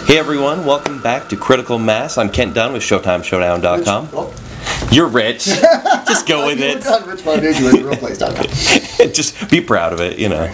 Hey everyone, welcome back to Critical Mass. I'm Kent Dunn with ShowtimeShowdown.com. You're rich. Just go with it. Just be proud of it, you know.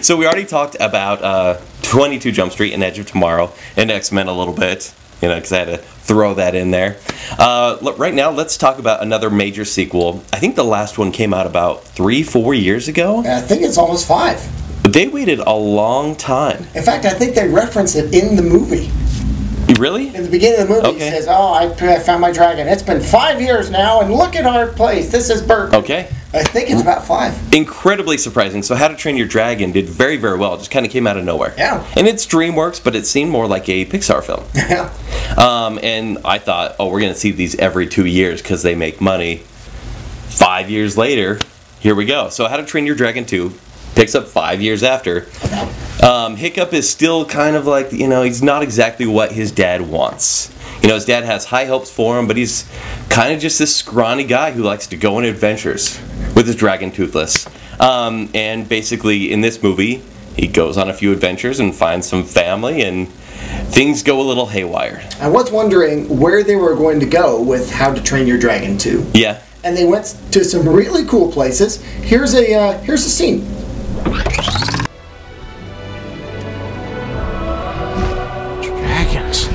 So we already talked about 22 Jump Street and Edge of Tomorrow and X-Men a little bit, you know, because I had to throw that in there. Right now, let's talk about another major sequel. I think the last one came out about 3-4 years ago. I think it's almost 5. They waited a long time. In fact, I think they reference it in the movie. Really? In the beginning of the movie, It says, "Oh, I found my dragon. It's been 5 years now, and look at our place. This is Bert." Okay. I think it's about 5. Incredibly surprising. So How to Train Your Dragon did very, very well. It just kind of came out of nowhere. Yeah. And it's DreamWorks, but it seemed more like a Pixar film. Yeah. And I thought, oh, we're going to see these every 2 years because they make money. 5 years later, here we go. So How to Train Your Dragon 2 picks up 5 years after. Hiccup is still kind of like, you know, he's not exactly what his dad wants. You know, his dad has high hopes for him, but he's kind of just this scrawny guy who likes to go on adventures with his dragon Toothless. And basically, in this movie, he goes on a few adventures and finds some family, and things go a little haywire. I was wondering where they were going to go with How to Train Your Dragon 2. Yeah. And they went to some really cool places. Here's a scene. Dragons.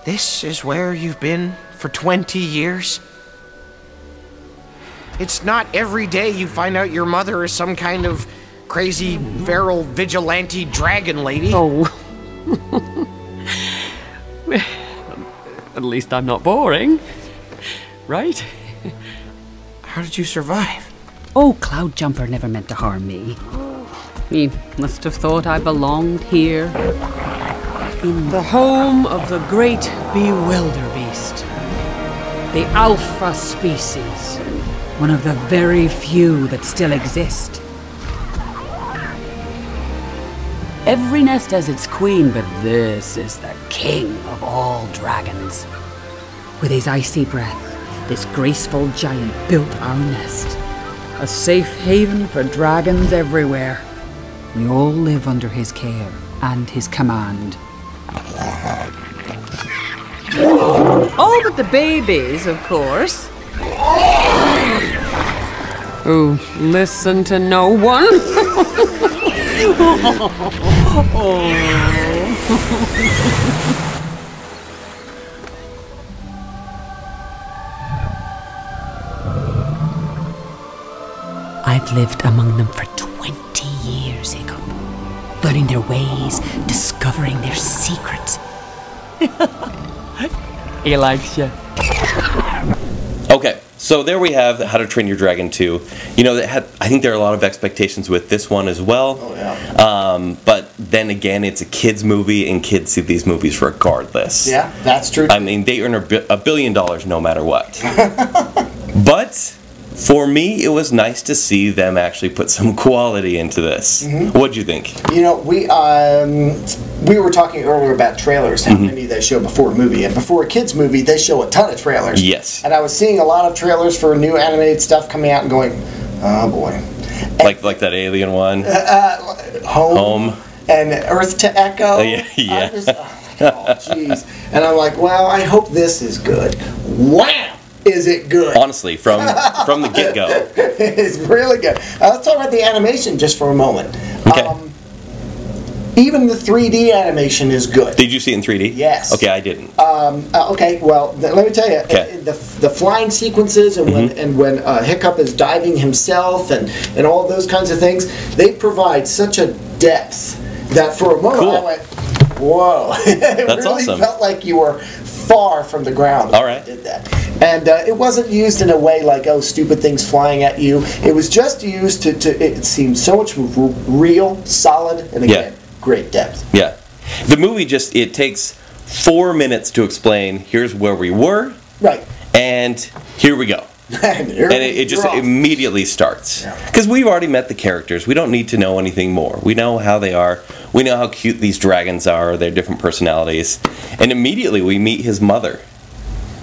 This is where you've been for 20 years? It's not every day you find out your mother is some kind of crazy, feral, vigilante dragon lady. Oh. At least I'm not boring. Right? How did you survive? Oh, Cloud Jumper never meant to harm me. He must have thought I belonged here. In the home of the great Bewilderbeast. The Alpha species. One of the very few that still exist. Every nest has its queen, but this is the king of all dragons. With his icy breath, this graceful giant built our nest. A safe haven for dragons everywhere. We all live under his care and his command. All but the babies, of course. Oh, listen to no one. I've lived among them for 20 years, Hiccup. Learning their ways, discovering their secrets. He likes you. Okay, so there we have How to Train Your Dragon 2. You know, I think there are a lot of expectations with this one as well. Oh, yeah. But then again, it's a kids' movie, and kids see these movies regardless. Yeah, that's true. I mean, they earn $1 billion no matter what. But for me, it was nice to see them actually put some quality into this. Mm-hmm. What'd you think? You know, we were talking earlier about trailers, how many they show before a movie. And before a kid's movie, they show a ton of trailers. Yes. And I was seeing a lot of trailers for new animated stuff coming out and going, oh boy. And, like that alien one? Home. And Earth to Echo. Yeah. Oh, jeez. And I'm like, well, I hope this is good. Wow! Is it good? Honestly, from the get-go. It's really good. Let's talk about the animation just for a moment. Okay. Even the 3D animation is good. Did you see it in 3D? Yes. Okay, I didn't. Okay, well, let me tell you, the flying sequences and when Hiccup is diving himself and all those kinds of things, they provide such a depth that for a moment I went, whoa. It That's really awesome. felt like you were far from the ground when you did that. And it wasn't used in a way like, oh, stupid things flying at you. It was just used to it seemed so much real, solid, and again, great depth. Yeah. The movie it takes 4 minutes to explain, here's where we were. Right. And here we go. And it just immediately starts. Because we've already met the characters. We don't need to know anything more. We know how they are. We know how cute these dragons are, their different personalities. And immediately we meet his mother.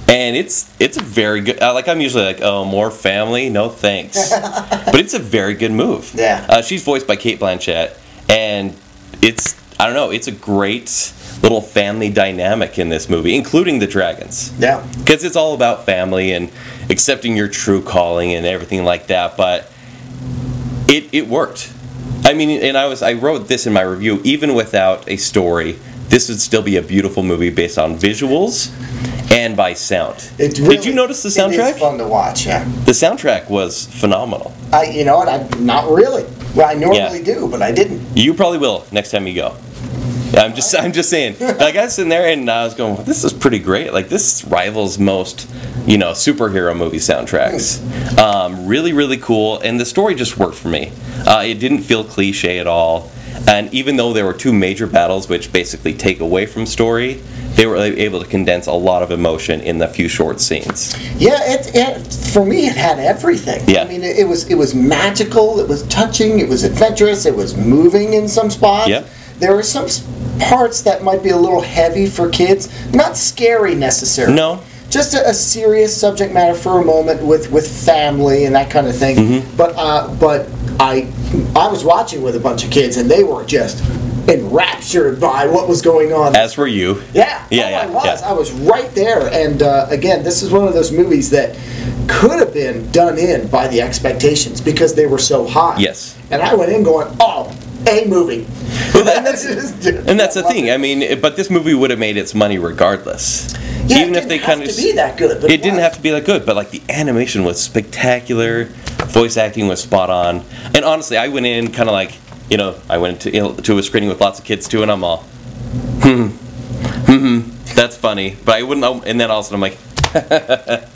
And it's a very good, like I'm usually like, oh, more family? No thanks. But it's a very good move. Yeah. She's voiced by Cate Blanchett. And it's, I don't know, it's a great little family dynamic in this movie, including the dragons. Yeah. Because it's all about family and accepting your true calling and everything like that. But it worked. I mean, and I wrote this in my review, even without a story, this would still be a beautiful movie based on visuals and by sound. Did you notice the soundtrack? It's fun to watch, yeah. The soundtrack was phenomenal. You know what? Not really. Well, I normally do, but I didn't. You probably will next time you go. I'm just saying. Like I was sitting there and I was going, well, this is pretty great. Like this rivals most, superhero movie soundtracks. Really, really cool, and the story just worked for me. It didn't feel cliche at all, and even though there were two major battles, which basically take away from story, they were able to condense a lot of emotion in the few short scenes. Yeah, for me it had everything. Yeah. I mean, it was magical, it was touching, it was adventurous, it was moving in some spots. Yeah. There were some parts that might be a little heavy for kids, not scary necessarily. No. Just a serious subject matter for a moment with family and that kind of thing. Mm-hmm. But I was watching with a bunch of kids and they were just enraptured by what was going on. As were you. Yeah. Yeah, I was right there. And again, this is one of those movies that could have been done in by the expectations because they were so high. Yes. And I went in going, oh, a movie. Well, and that's the thing. I mean, but this movie would have made its money regardless. Yeah, even if they kind of to be that good. But it didn't have to be that good, but like the animation was spectacular, voice acting was spot on, and honestly, I went in kind of like, I went to a screening with lots of kids too, and I'm all, that's funny, but I wouldn't, and then all of a sudden I'm like,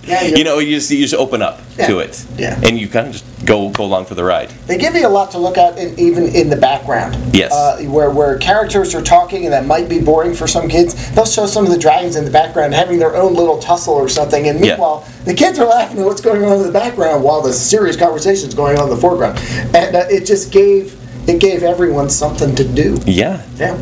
yeah, you just open up to it, and you kind of just go along for the ride. They give you a lot to look at, even in the background. Yes. Where characters are talking and that might be boring for some kids, they'll show some of the dragons in the background having their own little tussle or something, and meanwhile, the kids are laughing at what's going on in the background while the serious conversation is going on in the foreground, and it just gave everyone something to do. Yeah. Yeah.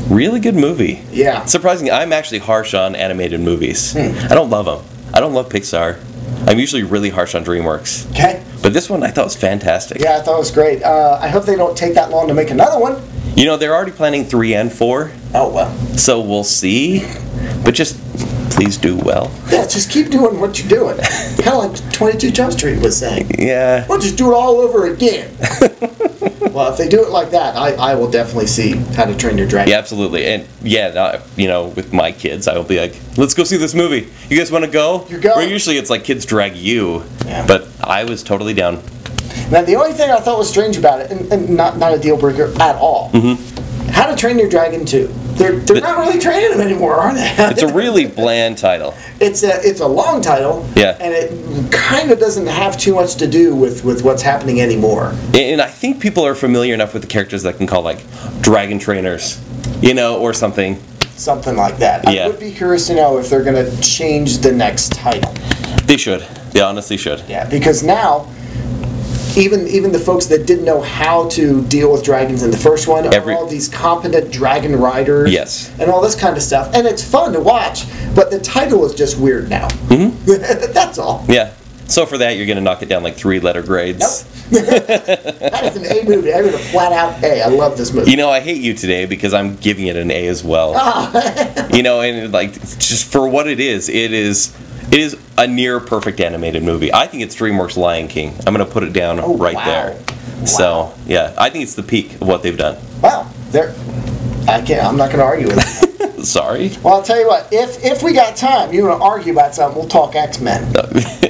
Really good movie. Yeah. Surprisingly, I'm actually harsh on animated movies. I don't love them. I don't love Pixar. I'm usually really harsh on DreamWorks. Okay. But this one I thought was fantastic. Yeah, I thought it was great. I hope they don't take that long to make another one. They're already planning 3 and 4. Oh, well. So we'll see. But just please do well. Yeah, just keep doing what you're doing. Kind of like 22 Jump Street was saying. Yeah. We'll just do it all over again. Well, if they do it like that, I will definitely see How to Train Your Dragon. Yeah, absolutely. And with my kids, I will be like, let's go see this movie. You guys want to go? You're going. Where usually it's like kids drag you. Yeah. But I was totally down. Now, the only thing I thought was strange about it, and not a deal breaker at all, How to Train Your Dragon 2. They're not really training them anymore, are they? It's a really bland title. It's a long title, and it kind of doesn't have too much to do with what's happening anymore. And I think people are familiar enough with the characters that can call like dragon trainers, or something. Something like that. Yeah. I would be curious to know if they're going to change the next title. They should. They honestly should. Yeah, because now, even the folks that didn't know how to deal with dragons in the first one are all these competent dragon riders. Yes. And all this kind of stuff. And it's fun to watch, but the title is just weird now. That's all. Yeah. So for that, you're going to knock it down like 3-letter grades. Nope. That is an A movie. I give it a flat-out A. I love this movie. I hate you today because I'm giving it an A as well. And like just for what it is a near perfect animated movie. I think it's DreamWorks' Lion King. I'm going to put it down there. Wow. So, yeah, I think it's the peak of what they've done. Wow. I'm not going to argue with that. Sorry. Well, I'll tell you what. If we got time, you want to argue about something, we'll talk X-Men.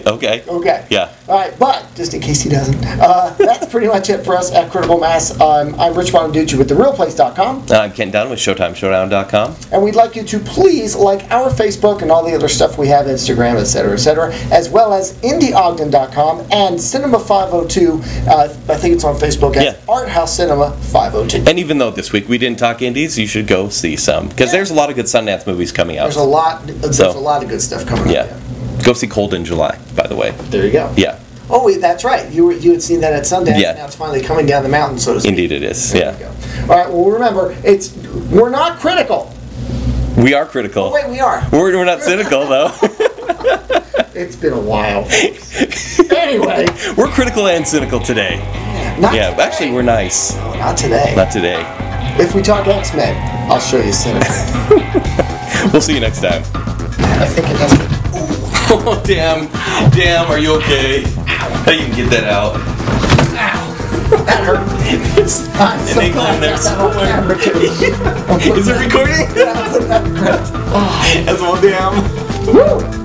Okay. Okay. Yeah. All right, but just in case he doesn't, that's pretty much it for us at Critical Mass. I'm Rich Bonaducci with TheRealPlace.com. I'm Ken Dunn with ShowtimeShowdown.com. And we'd like you to please like our Facebook and all the other stuff we have, Instagram, etc., as well as IndieOgden.com and Cinema 502. I think it's on Facebook as Art House Cinema 502. And even though this week we didn't talk indies, you should go see some because there's a lot of good Sundance movies coming out. There's a lot of good stuff coming out. Yeah. Go see Cold in July, by the way. There you go. Yeah. Oh, wait, that's right. You had seen that at Sundance. Yeah. Now it's finally coming down the mountain, so to speak. Indeed it is. There Yeah. you go. All right. Well, remember, we're not critical. We are critical. Oh, wait, we are. We're not cynical, though. It's been a while. Anyway. We're critical and cynical today. Not Yeah, today. actually, we're nice. No, not today. Not today. If we talk X-Men, I'll show you cynical. We'll see you next time. I think it has to... Oh, damn. Damn, are you okay? How do you even get that out? That hurt. It's an ankle in there somewhere. Is it recording? Yeah, I'll put that in credits. That's one damn. Woo!